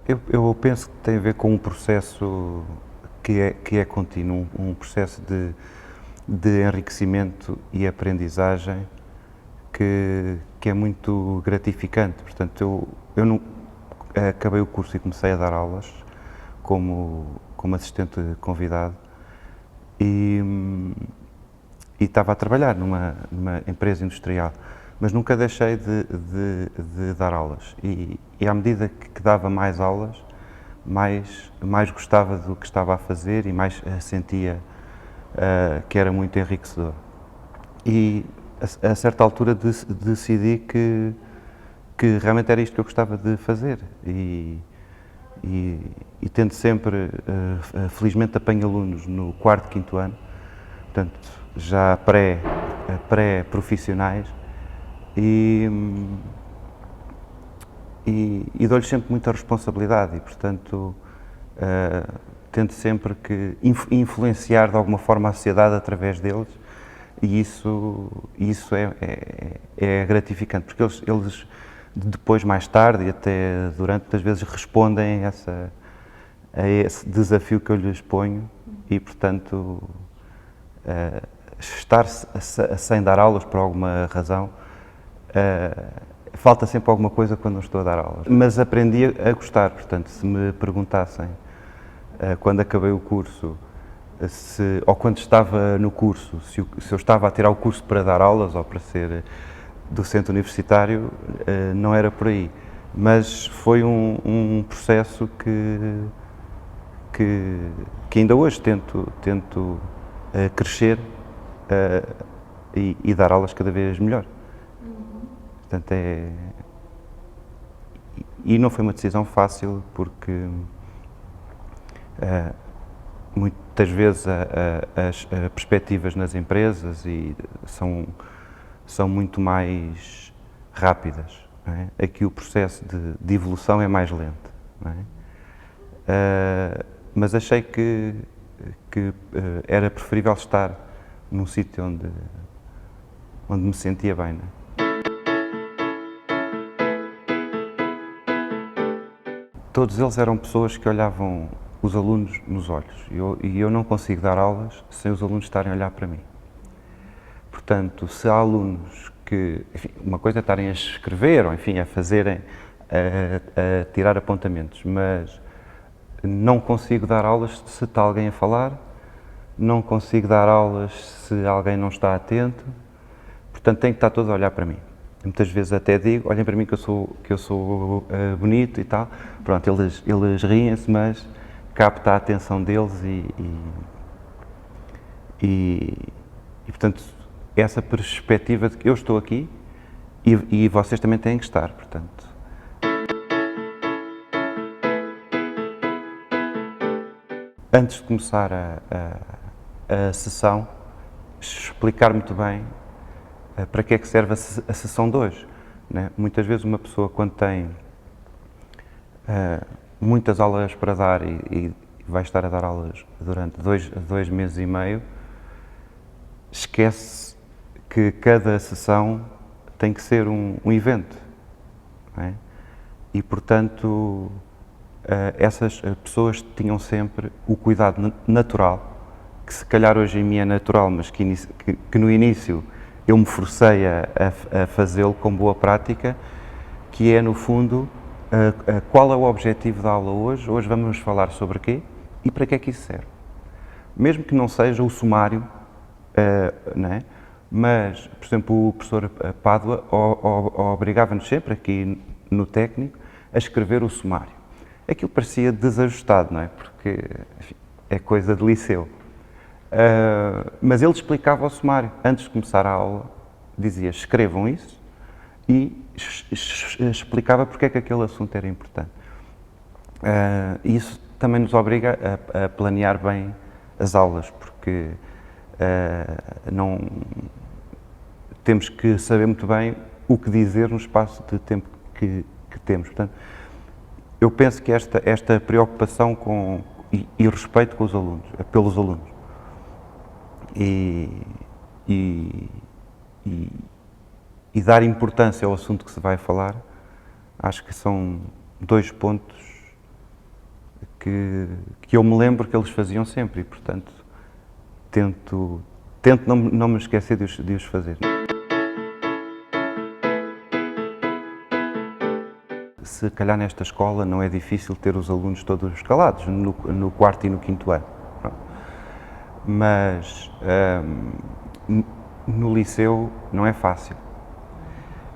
Eu penso que tem a ver com um processo que é contínuo, um processo de enriquecimento e aprendizagem que é muito gratificante. Portanto, eu não, acabei o curso e comecei a dar aulas como assistente convidado e estava a trabalhar numa empresa industrial, mas nunca deixei de dar aulas. E à medida que dava mais aulas, mais gostava do que estava a fazer e mais sentia que era muito enriquecedor. E a certa altura decidi que realmente era isto que eu gostava de fazer. E tendo sempre, felizmente apanho alunos no quarto, quinto ano, portanto, já pré-profissionais, e dou-lhes sempre muita responsabilidade e, portanto, tento sempre que influenciar de alguma forma a sociedade através deles, e isso é gratificante, porque eles depois, mais tarde e até durante, muitas vezes respondem a esse desafio que eu lhes ponho e, portanto, estar sem dar aulas por alguma razão, falta sempre alguma coisa quando não estou a dar aulas. Mas aprendi a gostar, portanto, se me perguntassem, quando acabei o curso, ou quando estava no curso, se eu estava a tirar o curso para dar aulas ou para ser docente universitário, não era por aí. Mas foi um processo que ainda hoje tento crescer e dar aulas cada vez melhor. Portanto, e não foi uma decisão fácil, porque muitas vezes as perspectivas nas empresas são muito mais rápidas. Não é? Aqui o processo de evolução é mais lento. Não é? Mas achei que era preferível estar num sítio onde me sentia bem. Não é? Todos eles eram pessoas que olhavam os alunos nos olhos, e eu não consigo dar aulas sem os alunos estarem a olhar para mim. Portanto, se há alunos que, enfim, uma coisa é estarem a escrever, ou enfim, a fazerem, a tirar apontamentos, mas não consigo dar aulas se está alguém a falar, não consigo dar aulas se alguém não está atento, portanto tem que estar todos a olhar para mim. Muitas vezes até digo, olhem para mim que eu sou bonito e tal. Pronto, eles riem-se, mas capta a atenção deles e portanto, essa perspectiva de que eu estou aqui e vocês também têm que estar, portanto. Antes de começar a sessão, explicar muito bem para que é que serve a sessão de hoje. Né? Muitas vezes uma pessoa, quando tem muitas aulas para dar e vai estar a dar aulas durante dois meses e meio, esquece que cada sessão tem que ser um evento. Não é? E, portanto, essas pessoas tinham sempre o cuidado natural, que se calhar hoje em mim é natural, mas que no início eu me forcei a fazê-lo com boa prática, que é, no fundo, qual é o objetivo da aula hoje? Hoje vamos falar sobre quê e para que é que isso serve. Mesmo que não seja o sumário, não é? Mas, por exemplo, o professor Pádua obrigava-nos sempre, aqui no técnico, a escrever o sumário. Aquilo parecia desajustado, não é? Porque, enfim, é coisa de liceu. Mas ele explicava o sumário. Antes de começar a aula, dizia, escrevam isso, e explicava porque é que aquele assunto era importante. Isso também nos obriga a planear bem as aulas, porque não temos que saber muito bem o que dizer no espaço de tempo que temos. Portanto, eu penso que esta preocupação e respeito com os alunos, pelos alunos, e dar importância ao assunto que se vai falar, acho que são dois pontos que eu me lembro que eles faziam sempre e, portanto, tento não me esquecer de os fazer. Se calhar nesta escola não é difícil ter os alunos todos calados, no quarto e no quinto ano. Mas no liceu não é fácil.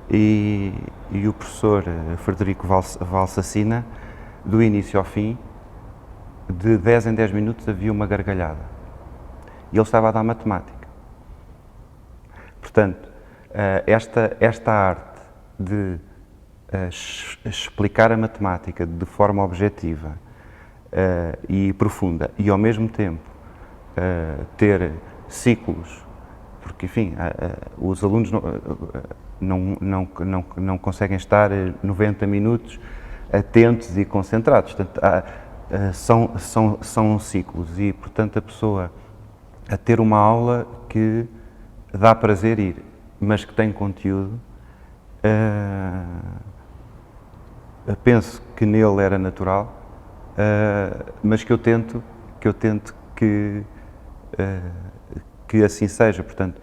E o professor Frederico Valsacina, do início ao fim, de 10 em 10 minutos havia uma gargalhada. E ele estava a dar matemática. Portanto, esta arte de explicar a matemática de forma objetiva e profunda e ao mesmo tempo ter ciclos, porque enfim, os alunos não conseguem estar 90 minutos atentos e concentrados, portanto, são ciclos e, portanto, a pessoa a ter uma aula que dá prazer ir, mas que tem conteúdo, penso que nele era natural, mas que eu tento que assim seja. Portanto,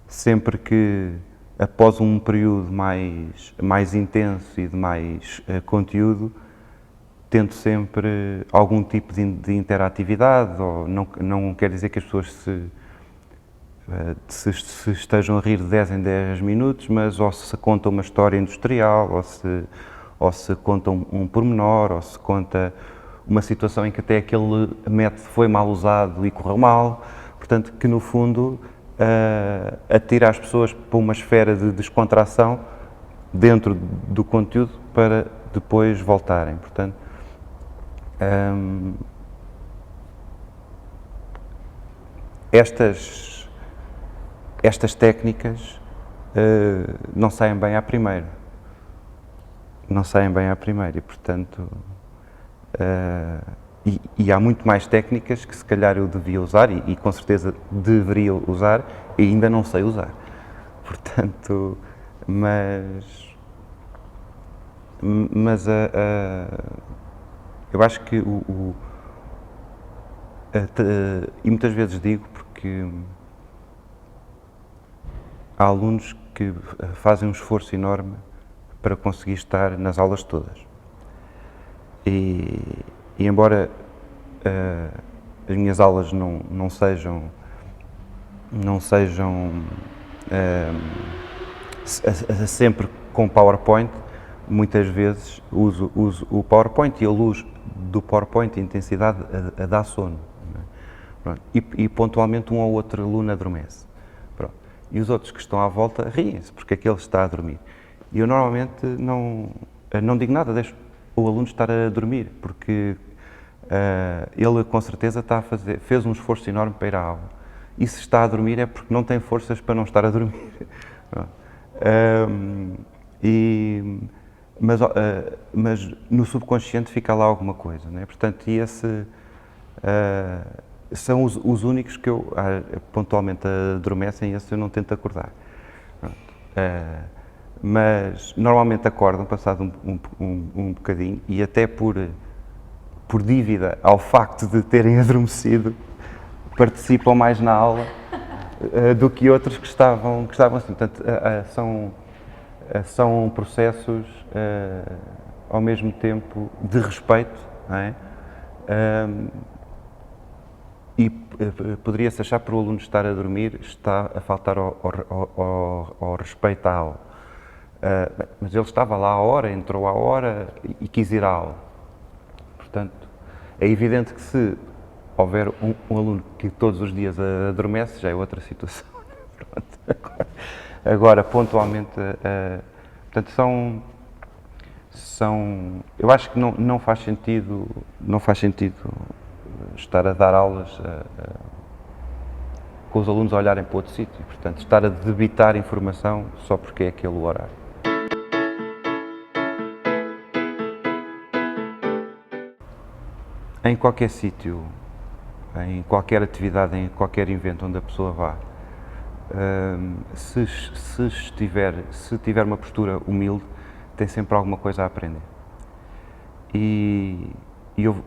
sempre que após um período mais intenso e de mais conteúdo, tento sempre algum tipo de interatividade, ou não quer dizer que as pessoas se estejam a rir de 10 em 10 minutos, mas ou se conta uma história industrial, ou se conta um pormenor, ou se conta uma situação em que até aquele método foi mal usado e correu mal. Portanto, que no fundo atira as pessoas para uma esfera de descontração dentro do conteúdo para depois voltarem. Portanto, estas técnicas não saem bem à primeira. Não saem bem à primeira e, portanto, e há muito mais técnicas que se calhar eu devia usar e com certeza deveria usar e ainda não sei usar. Portanto, mas eu acho que e muitas vezes digo porque há alunos que fazem um esforço enorme para conseguir estar nas aulas todas. E embora as minhas aulas não sejam sempre com PowerPoint, muitas vezes uso o PowerPoint e a luz do PowerPoint, a intensidade, a dá sono. Pronto. E pontualmente um ou outro aluno adormece. Pronto. E os outros que estão à volta riem-se, porque aquele está a dormir. E eu normalmente não digo nada, deixo o aluno estar a dormir, porque ele com certeza fez um esforço enorme para ir à aula. E se está a dormir é porque não tem forças para não estar a dormir. Mas no subconsciente fica lá alguma coisa, não é? Portanto, e são os únicos que eu pontualmente adormecem e esses eu não tento acordar. Mas normalmente acordam passado um bocadinho e até por dívida ao facto de terem adormecido, participam mais na aula do que outros que estavam assim. Portanto, são processos ao mesmo tempo de respeito, não é? E poderia-se achar que por o aluno estar a dormir está a faltar ao respeito à aula. Mas ele estava lá à hora, entrou à hora e quis ir à aula. Portanto, é evidente que se houver um aluno que todos os dias adormece, já é outra situação. Pronto. Agora, pontualmente, portanto, eu acho que não faz sentido estar a dar aulas com os alunos a olharem para outro sítio, portanto, estar a debitar informação só porque é aquele o horário. Em qualquer sítio, em qualquer atividade, em qualquer evento onde a pessoa vá, se tiver uma postura humilde, tem sempre alguma coisa a aprender. E eu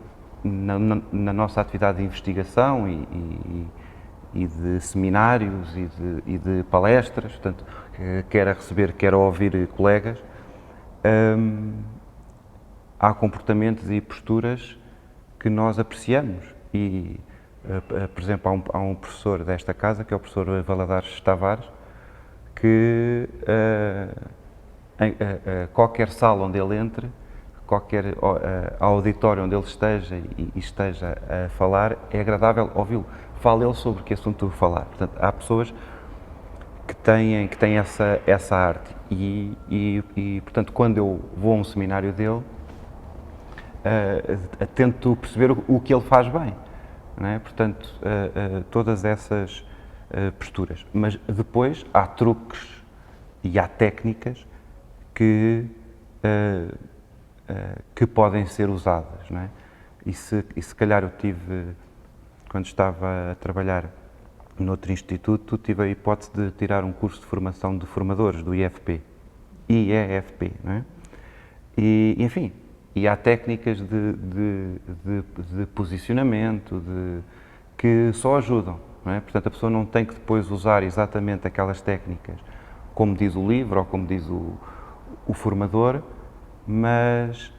na nossa atividade de investigação e de seminários e de palestras, portanto, quer a receber, quer a ouvir colegas, há comportamentos e posturas que nós apreciamos e, por exemplo, há um professor desta casa, que é o professor Valadares Tavares, que qualquer sala onde ele entre, qualquer auditório onde ele esteja e esteja a falar, é agradável ouvi-lo. Fala ele sobre que assunto falar. Portanto, há pessoas que têm essa arte e, portanto, quando eu vou a um seminário dele, tento perceber o que ele faz bem, não é? Portanto, todas essas posturas. Mas depois há truques e há técnicas que podem ser usadas, não é? E se calhar eu tive, quando estava a trabalhar noutro instituto, tive a hipótese de tirar um curso de formação de formadores do IEFP, não é? E, enfim, e há técnicas de posicionamento que só ajudam, não é? Portanto, a pessoa não tem que depois usar exatamente aquelas técnicas como diz o livro ou como diz o formador, mas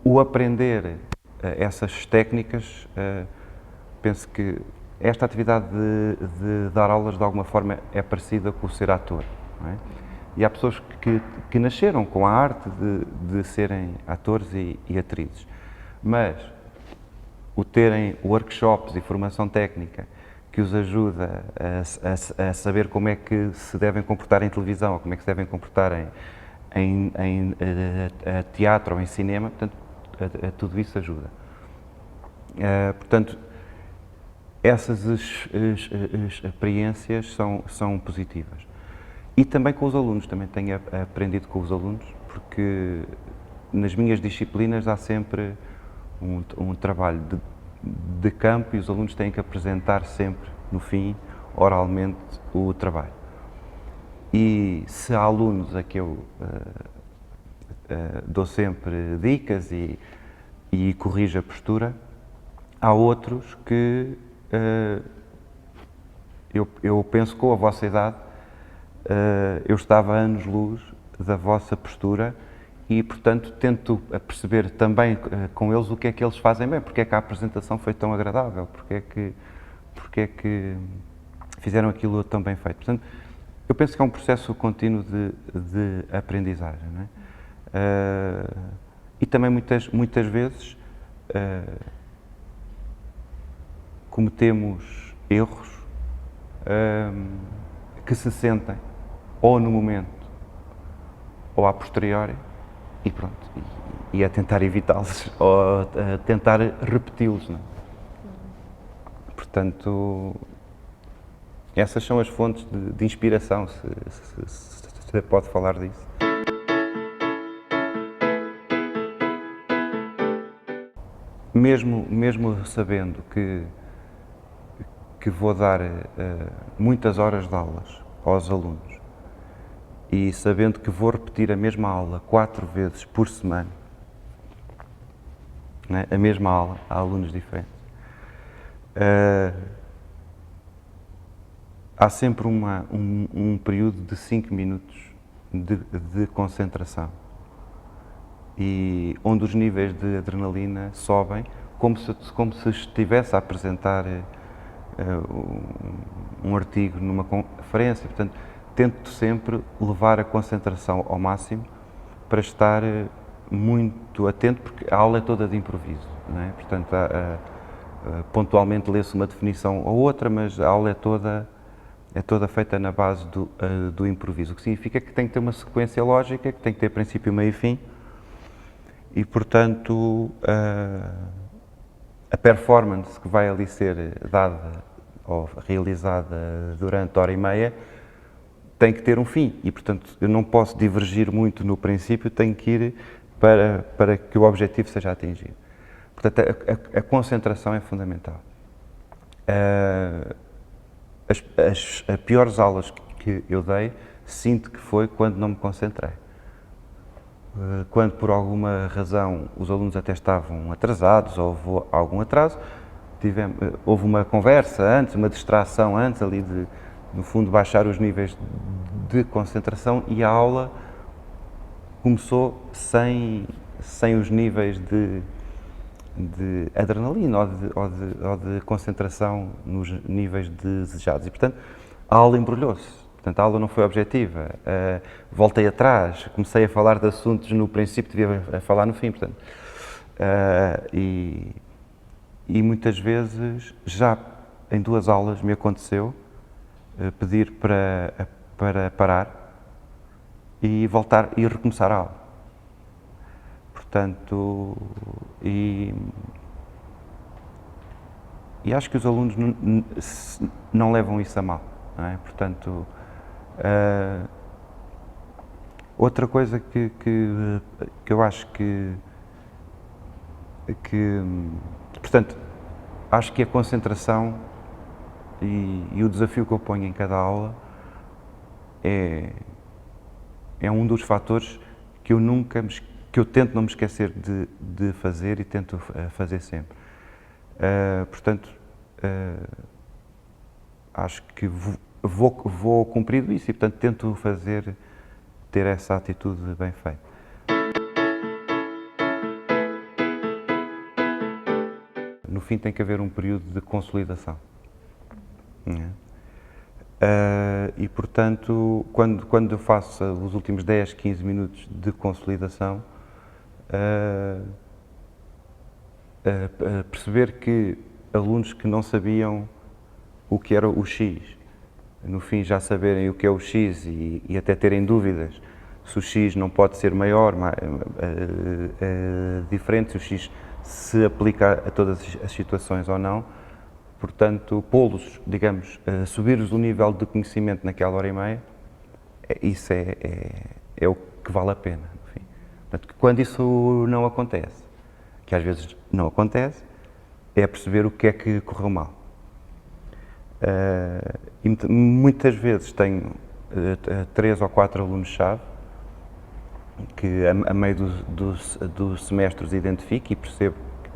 o aprender essas técnicas, penso que esta atividade de dar aulas de alguma forma é parecida com o ser ator, não é? E há pessoas que nasceram com a arte de serem atores e atrizes, mas o terem workshops e formação técnica que os ajuda a saber como é que se devem comportar em televisão, ou como é que se devem comportar em teatro ou em cinema, portanto, tudo isso ajuda. Portanto, essas experiências são positivas. E também com os alunos, também tenho aprendido com os alunos, porque nas minhas disciplinas há sempre um trabalho de campo e os alunos têm que apresentar sempre, no fim, oralmente, o trabalho. E se há alunos a que eu dou sempre dicas e corrijo a postura, há outros que eu penso com a vossa idade, eu estava a anos-luz da vossa postura e, portanto, tento perceber também com eles o que é que eles fazem bem, porque é que a apresentação foi tão agradável, porque é que fizeram aquilo tão bem feito. Portanto, eu penso que é um processo contínuo de aprendizagem, não é? E também muitas vezes cometemos erros que se sentem ou no momento ou a posteriori e pronto, e a tentar evitá-los ou a tentar repeti-los, não é? Portanto, essas são as fontes de inspiração, se pode falar disso. Mesmo sabendo que vou dar muitas horas de aulas aos alunos e sabendo que vou repetir a mesma aula 4 vezes por semana, né? A mesma aula, a alunos diferentes, há sempre um período de 5 minutos de concentração e onde os níveis de adrenalina sobem como se estivesse a apresentar um artigo numa conferência. Portanto, tento sempre levar a concentração ao máximo para estar muito atento, porque a aula é toda de improviso, não é? Portanto, pontualmente lê-se uma definição ou outra, mas a aula é toda feita na base do improviso, o que significa que tem que ter uma sequência lógica, que tem que ter princípio, meio e fim, e, portanto, a performance que vai ali ser dada ou realizada durante hora e meia tem que ter um fim e, portanto, eu não posso divergir muito no princípio, tenho que ir para que o objetivo seja atingido. Portanto, a concentração é fundamental. As piores aulas que eu dei, sinto que foi quando não me concentrei. quando por alguma razão os alunos até estavam atrasados ou houve algum atraso, houve uma conversa antes, uma distração antes ali de, no fundo, baixar os níveis de concentração e a aula começou sem os níveis de adrenalina ou de concentração nos níveis desejados. E, portanto, a aula embrulhou-se. Portanto, a aula não foi objetiva. Voltei atrás, comecei a falar de assuntos no princípio, devia falar no fim. Portanto, e muitas vezes, já em 2 aulas, me aconteceu pedir para parar e voltar e recomeçar a aula. Portanto, e acho que os alunos não levam isso a mal, não é? Portanto, outra coisa que eu acho que, portanto, acho que a concentração e o desafio que eu ponho em cada aula é um dos fatores que eu tento não me esquecer de fazer e tento fazer sempre. Portanto, acho que vou cumprindo isso e, portanto, tento ter essa atitude bem feita. No fim tem que haver um período de consolidação. Não é? E, portanto, quando eu faço os últimos 10, 15 minutos de consolidação, perceber que alunos que não sabiam o que era o X, no fim já saberem o que é o X e até terem dúvidas se o X não pode ser maior, diferente, se o X se aplica a todas as situações ou não. Portanto, pô-los, digamos, subir-os o nível de conhecimento naquela hora e meia, isso é o que vale a pena. Enfim. Portanto, quando isso não acontece, que às vezes não acontece, é perceber o que é que correu mal. E muitas vezes tenho 3 ou 4 alunos-chave que a meio do semestre os identifico e percebo que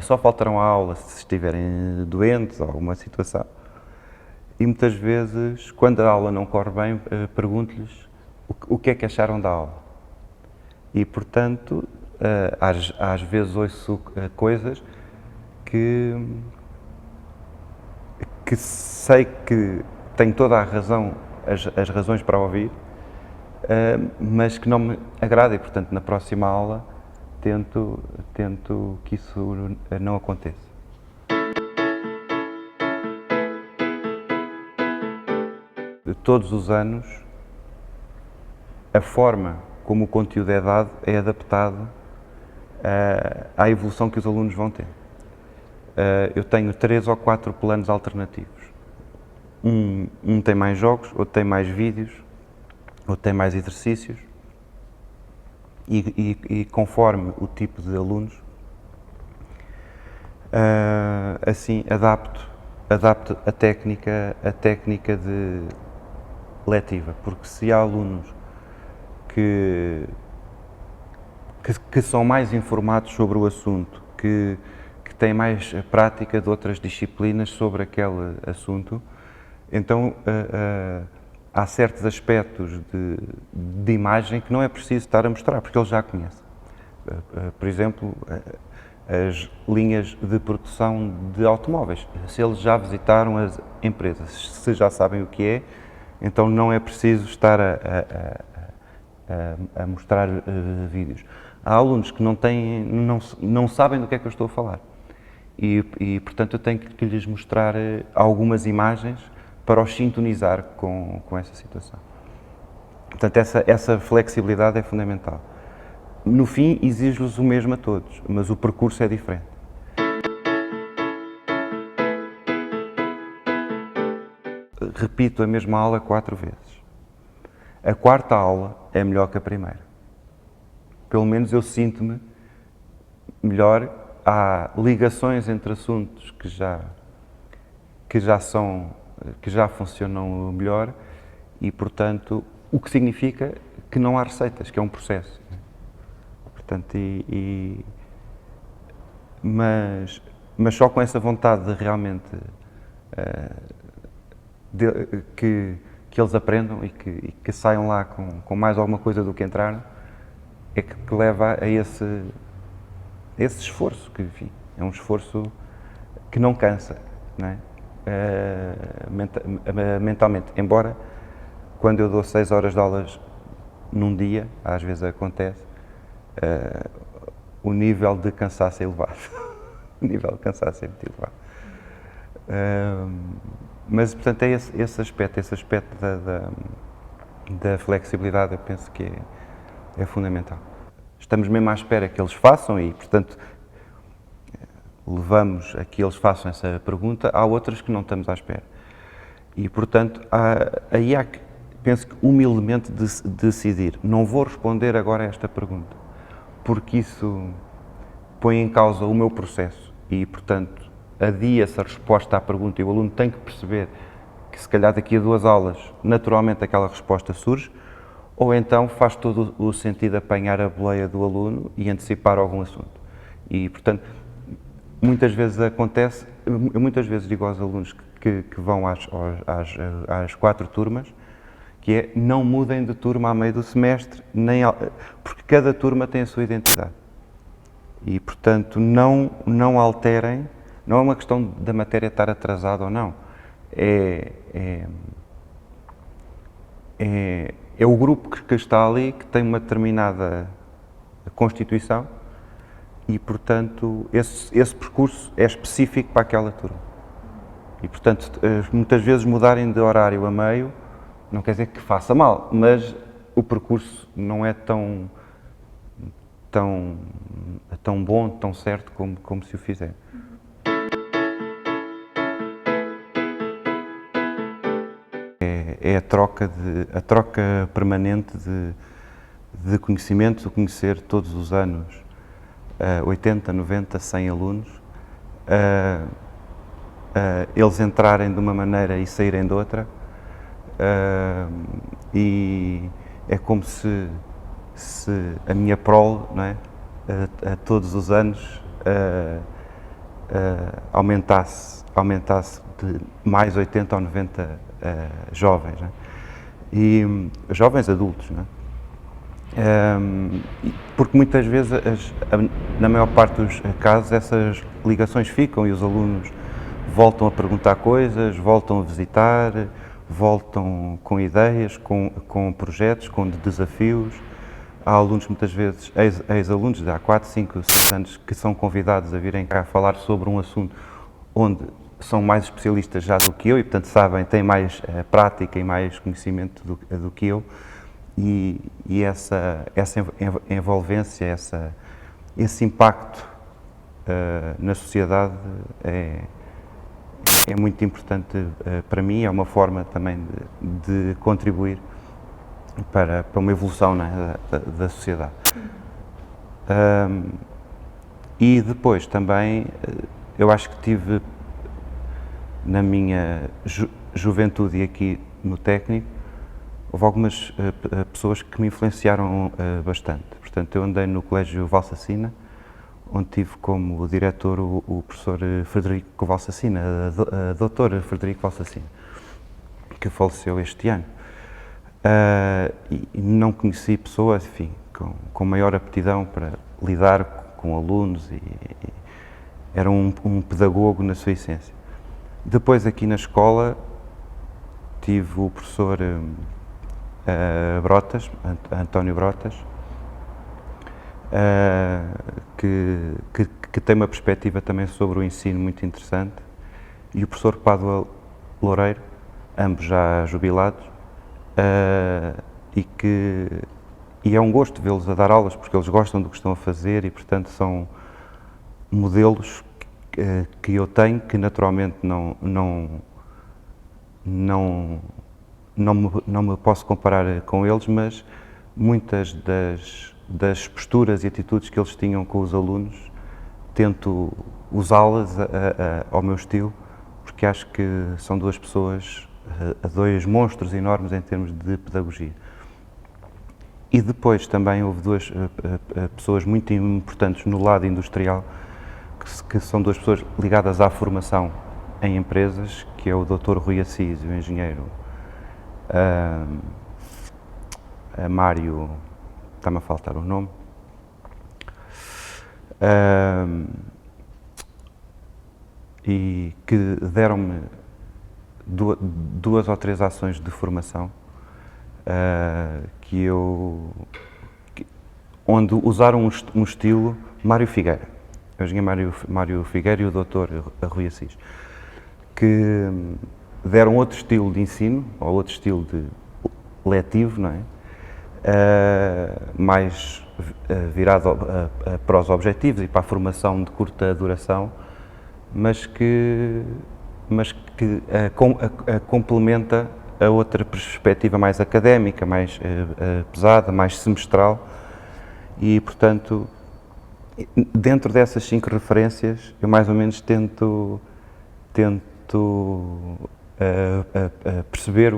só faltarão à aula se estiverem doentes ou alguma situação. E muitas vezes, quando a aula não corre bem, pergunto-lhes o que é que acharam da aula. E, portanto, às vezes ouço coisas que sei que tenho toda a razão, as razões para ouvir, mas que não me agrada e, portanto, na próxima aula tento que isso não aconteça. Todos os anos, a forma como o conteúdo é dado é adaptado à evolução que os alunos vão ter. Eu tenho 3 ou 4 planos alternativos. Um tem mais jogos, outro tem mais vídeos, outro tem mais exercícios. E conforme o tipo de alunos, assim adapto a técnica de letiva, porque se há alunos que são mais informados sobre o assunto, que têm mais prática de outras disciplinas sobre aquele assunto, então há certos aspectos de imagem que não é preciso estar a mostrar, porque eles já conhecem. Por exemplo, as linhas de produção de automóveis. Se eles já visitaram as empresas, se já sabem o que é, então não é preciso estar a mostrar vídeos. Há alunos que não sabem do que é que eu estou a falar e portanto, eu tenho que lhes mostrar algumas imagens para os sintonizar com essa situação. Portanto, essa flexibilidade é fundamental. No fim, exijo-lhes o mesmo a todos, mas o percurso é diferente. Repito a mesma aula 4 vezes. A 4ª aula é melhor que a primeira. Pelo menos eu sinto-me melhor. Há ligações entre assuntos que já funcionam melhor e, portanto, o que significa que não há receitas, que é um processo. Portanto, mas só com essa vontade de realmente que eles aprendam e que saiam lá com mais alguma coisa do que entraram, é que leva a esse esforço, que enfim, é um esforço que não cansa, não é? Mentalmente, embora quando eu dou 6 horas de aulas num dia, às vezes acontece, o nível de cansaço é elevado. O nível de cansaço é muito elevado. Mas, portanto, é esse aspecto da flexibilidade, eu penso que é fundamental. Estamos mesmo à espera que eles façam e, portanto, levamos a que eles façam essa pergunta. Há outras que não estamos à espera. E, portanto, aí há que, penso que, humildemente decidir. Não vou responder agora a esta pergunta, porque isso põe em causa o meu processo e, portanto, adia-se a resposta à pergunta e o aluno tem que perceber que, se calhar, daqui a 2 aulas, naturalmente aquela resposta surge, ou então faz todo o sentido apanhar a boleia do aluno e antecipar algum assunto. E, portanto, muitas vezes acontece, eu muitas vezes digo aos alunos que vão às 4 turmas, que é, não mudem de turma a meio do semestre, porque cada turma tem a sua identidade. E, portanto, não alterem, não é uma questão da matéria estar atrasada ou não, é o grupo que está ali, que tem uma determinada constituição e, portanto, esse percurso é específico para aquela turma. E, portanto, muitas vezes mudarem de horário a meio não quer dizer que faça mal, mas o percurso não é tão bom, tão certo como se o fizer. É a troca permanente de conhecimento, de conhecer todos os anos 80, 90, 100 alunos, eles entrarem de uma maneira e saírem de outra, e é como se a minha prole, não é, a todos os anos aumentasse de mais 80 ou 90 jovens, não é? E jovens adultos, não é? Porque muitas vezes, na maior parte dos casos, essas ligações ficam e os alunos voltam a perguntar coisas, voltam a visitar, voltam com ideias, com projetos, com desafios. Há alunos, muitas vezes, ex-alunos de há 4, 5, 6 anos, que são convidados a virem cá falar sobre um assunto onde são mais especialistas já do que eu e, portanto, sabem, têm mais prática e mais conhecimento do que eu. E essa envolvência, esse impacto na sociedade é muito importante para mim, é uma forma também de contribuir para uma evolução, não é, da sociedade. E depois também, eu acho que tive na minha juventude e aqui no técnico, houve algumas pessoas que me influenciaram bastante. Portanto, eu andei no Colégio Valsacina, onde tive como diretor o professor Frederico Valsacina, a doutora Frederico Valsacina, que faleceu este ano. E não conheci pessoas, enfim, com maior aptidão para lidar com alunos e era um pedagogo na sua essência. Depois, aqui na escola, tive o professor Brotas, António Brotas, que tem uma perspectiva também sobre o ensino muito interessante, e o professor Pádua Loureiro, ambos já jubilados, e é um gosto vê-los a dar aulas, porque eles gostam do que estão a fazer e, portanto, são modelos que eu tenho, que naturalmente não me posso comparar com eles, mas muitas das posturas e atitudes que eles tinham com os alunos, tento usá-las ao meu estilo, porque acho que são duas pessoas, dois monstros enormes em termos de pedagogia. E depois também houve duas pessoas muito importantes no lado industrial, que são duas pessoas ligadas à formação em empresas, que é o Dr. Rui Assis e o engenheiro Mário, está-me a faltar o nome, e que deram-me duas ou três ações de formação onde usaram um estilo Mário Figueira, o engenheiro Mário Figueira e o Dr. Rui Assis, que deram outro estilo de ensino, ou outro estilo de letivo, não é? Mais virado para os objetivos e para a formação de curta duração, mas que complementa a outra perspectiva mais académica, mais pesada, mais semestral, e portanto, dentro dessas 5 referências, eu mais ou menos tento perceber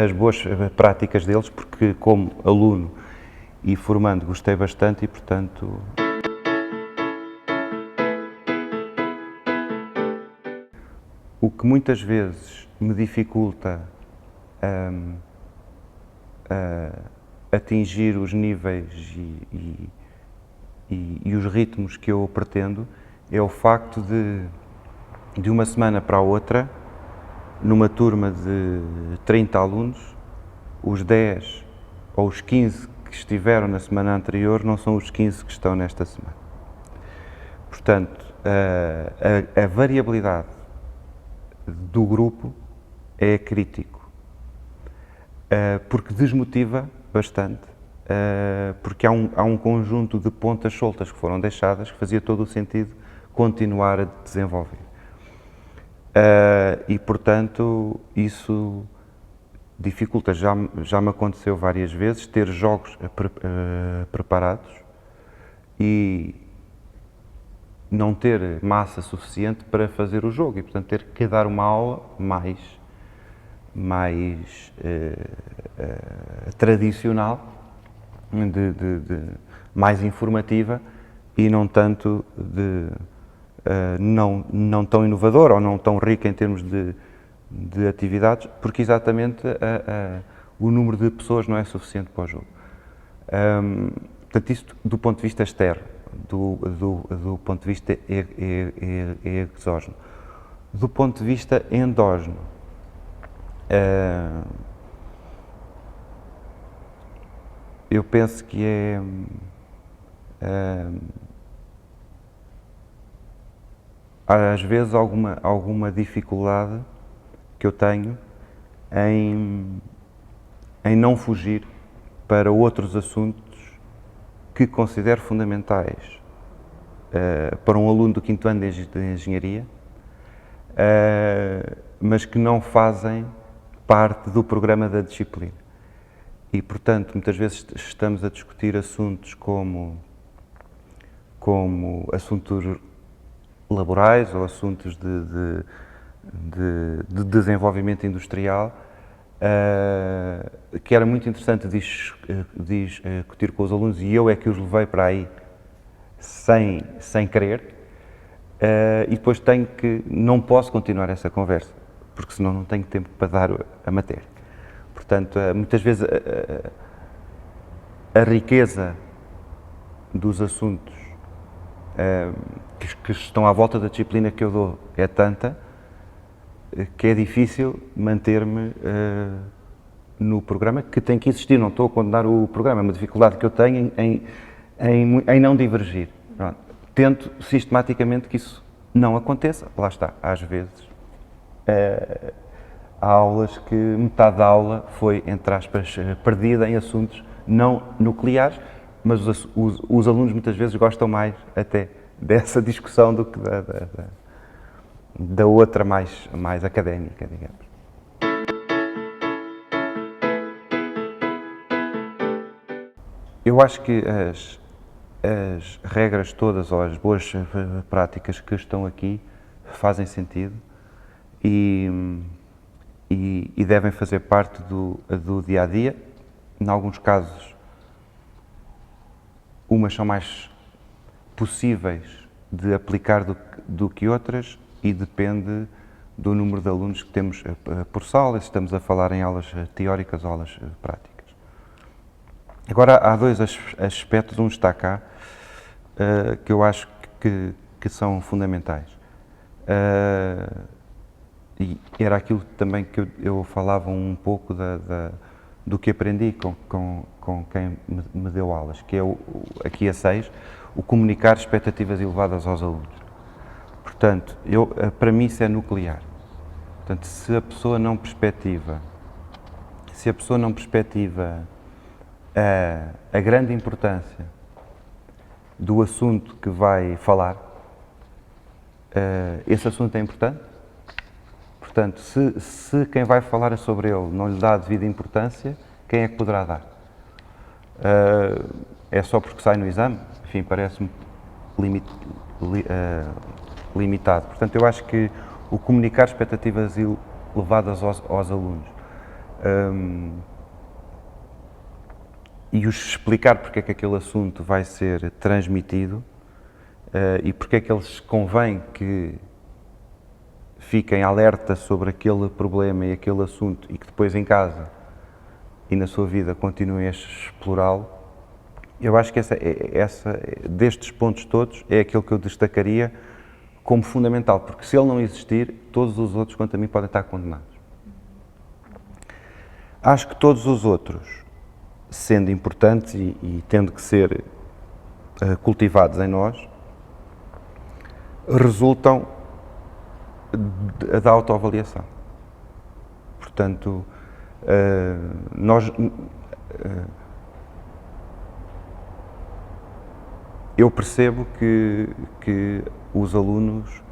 as boas práticas deles, porque como aluno e formando gostei bastante e portanto... O que muitas vezes me dificulta atingir os níveis e os ritmos que eu pretendo é o facto de uma semana para a outra, numa turma de 30 alunos, os 10 ou os 15 que estiveram na semana anterior não são os 15 que estão nesta semana. Portanto, a variabilidade do grupo é crítico, porque desmotiva bastante, porque há um conjunto de pontas soltas que foram deixadas que fazia todo o sentido continuar a desenvolver. E portanto isso dificulta, já me aconteceu várias vezes ter jogos preparados e não ter massa suficiente para fazer o jogo e portanto ter que dar uma aula mais tradicional, mais informativa e não tanto não tão inovadora ou não tão rica em termos de atividades, porque exatamente o número de pessoas não é suficiente para o jogo. Portanto, isto do ponto de vista externo, do ponto de vista exógeno. Do ponto de vista endógeno, eu penso que às vezes alguma dificuldade que eu tenho em não fugir para outros assuntos que considero fundamentais para um aluno do 5º ano de engenharia, mas que não fazem parte do programa da disciplina. E, portanto, muitas vezes estamos a discutir assuntos como assuntos laborais ou assuntos de desenvolvimento industrial, que era muito interessante discutir com os alunos, e eu é que os levei para aí sem querer, e depois não posso continuar essa conversa, porque senão não tenho tempo para dar a matéria. Portanto, muitas vezes a riqueza dos assuntos que estão à volta da disciplina que eu dou é tanta que é difícil manter-me no programa, que tem que existir, não estou a condenar o programa, é uma dificuldade que eu tenho em não divergir. Pronto. Tento sistematicamente que isso não aconteça, lá está, às vezes há aulas que metade da aula foi, entre aspas, perdida em assuntos não nucleares, mas os alunos muitas vezes gostam mais até dessa discussão do que da outra mais académica, digamos. Eu acho que as regras todas ou as boas práticas que estão aqui fazem sentido e devem fazer parte do dia a dia. Em alguns casos umas são mais possíveis de aplicar do que outras e depende do número de alunos que temos por sala, se estamos a falar em aulas teóricas ou aulas práticas. Agora, há dois aspectos, um está cá, que eu acho que são fundamentais. E era aquilo também que eu falava um pouco do que aprendi com quem me deu aulas, que é aqui a 6, o comunicar expectativas elevadas aos alunos. Portanto, para mim isso é nuclear. Portanto, se a pessoa não perspectiva a grande importância do assunto que vai falar, esse assunto é importante. Portanto, se quem vai falar sobre ele não lhe dá a devida importância, quem é que poderá dar? É só porque sai no exame? Enfim, parece-me limitado. Portanto, eu acho que o comunicar expectativas elevadas aos alunos e os explicar porque é que aquele assunto vai ser transmitido e porque é que eles convém que fiquem alerta sobre aquele problema e aquele assunto e que depois em casa e na sua vida continuem a explorá-lo. Eu acho que destes pontos todos é aquele que eu destacaria como fundamental, porque se ele não existir, todos os outros, quanto a mim, podem estar condenados. Acho que todos os outros, sendo importantes e tendo que ser cultivados em nós, resultam da autoavaliação. Portanto, eu percebo que os alunos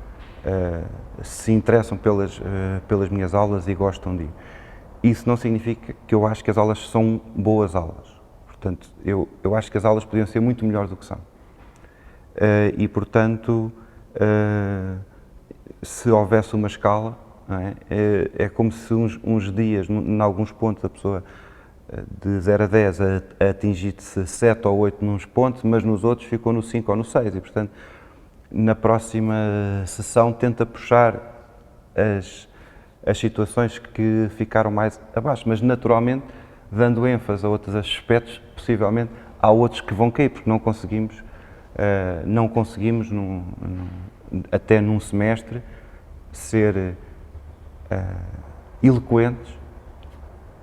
se interessam pelas minhas aulas e gostam de ir. Isso não significa que eu acho que as aulas são boas aulas. Portanto, eu acho que as aulas podiam ser muito melhores do que são. E, portanto, se houvesse uma escala, não é como se uns dias, em alguns pontos, a pessoa de 0 a 10 atingisse 7 ou 8 nos pontos, mas nos outros ficou no 5 ou no 6. E, portanto, na próxima sessão tenta puxar as situações que ficaram mais abaixo, mas naturalmente, dando ênfase a outros aspectos, possivelmente há outros que vão cair, porque não conseguimos até num semestre, ser eloquentes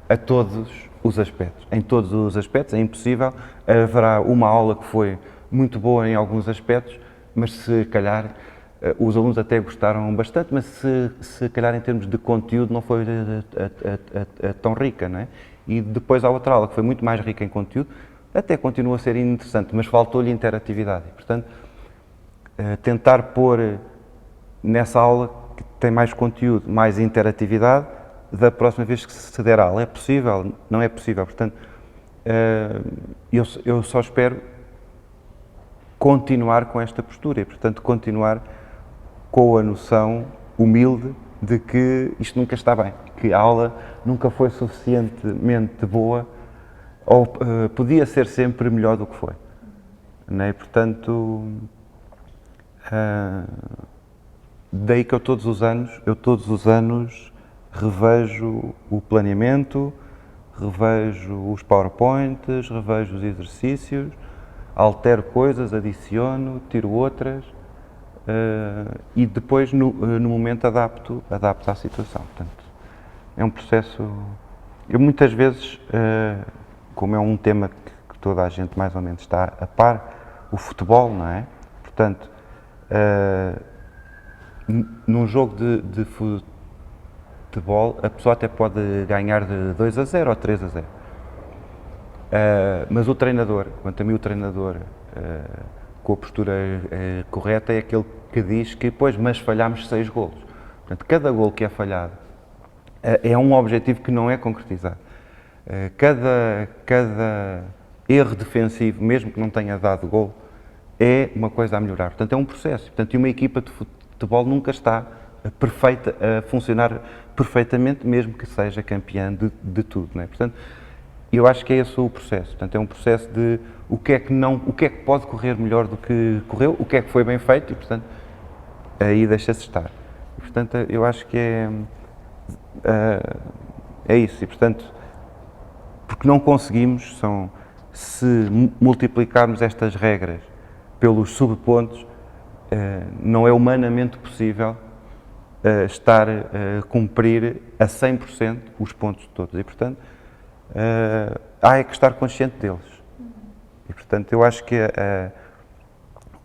a todos os aspectos. Em todos os aspectos é impossível. Haverá uma aula que foi muito boa em alguns aspectos, mas se calhar os alunos até gostaram bastante, mas se calhar em termos de conteúdo não foi tão rica, não é? E depois há outra aula que foi muito mais rica em conteúdo, até continua a ser interessante, mas faltou-lhe interatividade. E, portanto, tentar pôr nessa aula que tem mais conteúdo, mais interatividade, da próxima vez que se der aula. É possível? Não é possível. Portanto, eu só espero continuar com esta postura e, portanto, continuar com a noção humilde de que isto nunca está bem, que a aula nunca foi suficientemente boa ou podia ser sempre melhor do que foi. Não é? Portanto, daí que eu todos os anos revejo o planeamento, revejo os PowerPoints, revejo os exercícios, altero coisas, adiciono, tiro outras e depois no momento adapto à situação. Portanto, é um processo. Eu muitas vezes, como é um tema que toda a gente mais ou menos está a par, o futebol, não é? Portanto, num jogo de futebol, a pessoa até pode ganhar de 2 a 0 ou 3 a 0. Mas o treinador, quanto a mim o treinador, com a postura correta, é aquele que diz que, pois, mas falhámos 6 golos. Portanto, cada golo que é falhado é um objetivo que não é concretizado. Cada erro defensivo, mesmo que não tenha dado golo, é uma coisa a melhorar. Portanto, é um processo. Portanto, e uma equipa de futebol nunca está a funcionar perfeitamente, mesmo que seja campeã de tudo. Não é? Portanto, eu acho que é esse o processo. Portanto, é um processo de o que é que pode correr melhor do que correu, o que é que foi bem feito e, portanto, aí deixa-se estar. E, portanto, eu acho que é isso. E, portanto, porque não conseguimos, se multiplicarmos estas regras pelos subpontos, não é humanamente possível estar a cumprir a 100% os pontos todos. E, portanto, há que estar consciente deles. E, portanto, eu acho que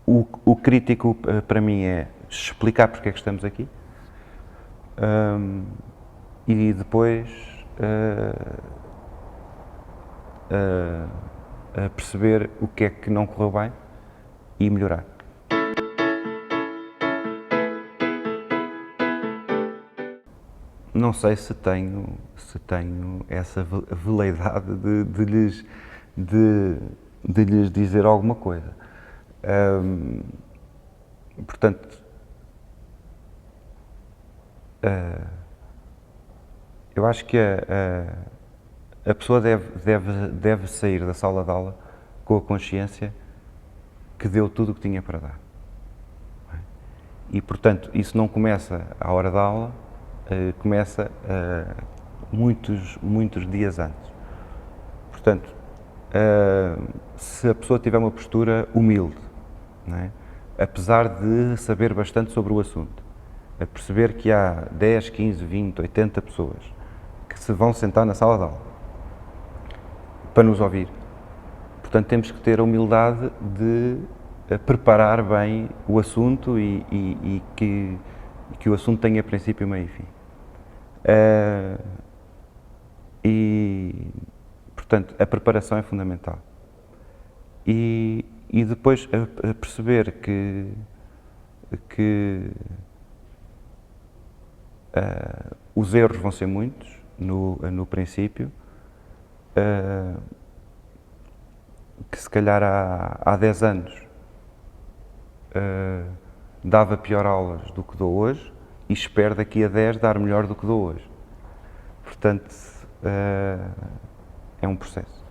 o crítico para mim é explicar porque é que estamos aqui e depois perceber o que é que não correu bem e melhorar. Não sei se tenho essa veleidade de lhes dizer alguma coisa. Portanto, eu acho que a pessoa deve sair da sala de aula com a consciência que deu tudo o que tinha para dar. E, portanto, isso não começa à hora da aula, começa muitos dias antes. Portanto, se a pessoa tiver uma postura humilde, não é? Apesar de saber bastante sobre o assunto, a perceber que há 10, 15, 20, 80 pessoas que se vão sentar na sala de aula para nos ouvir. Portanto, temos que ter a humildade de preparar bem o assunto e que o assunto tenha princípio, meio e fim. E, portanto, a preparação é fundamental. E depois a perceber que os erros vão ser muitos no princípio, que se calhar há 10 anos dava pior aulas do que dou hoje e espero daqui a 10 dar melhor do que dou hoje. Portanto, é um processo.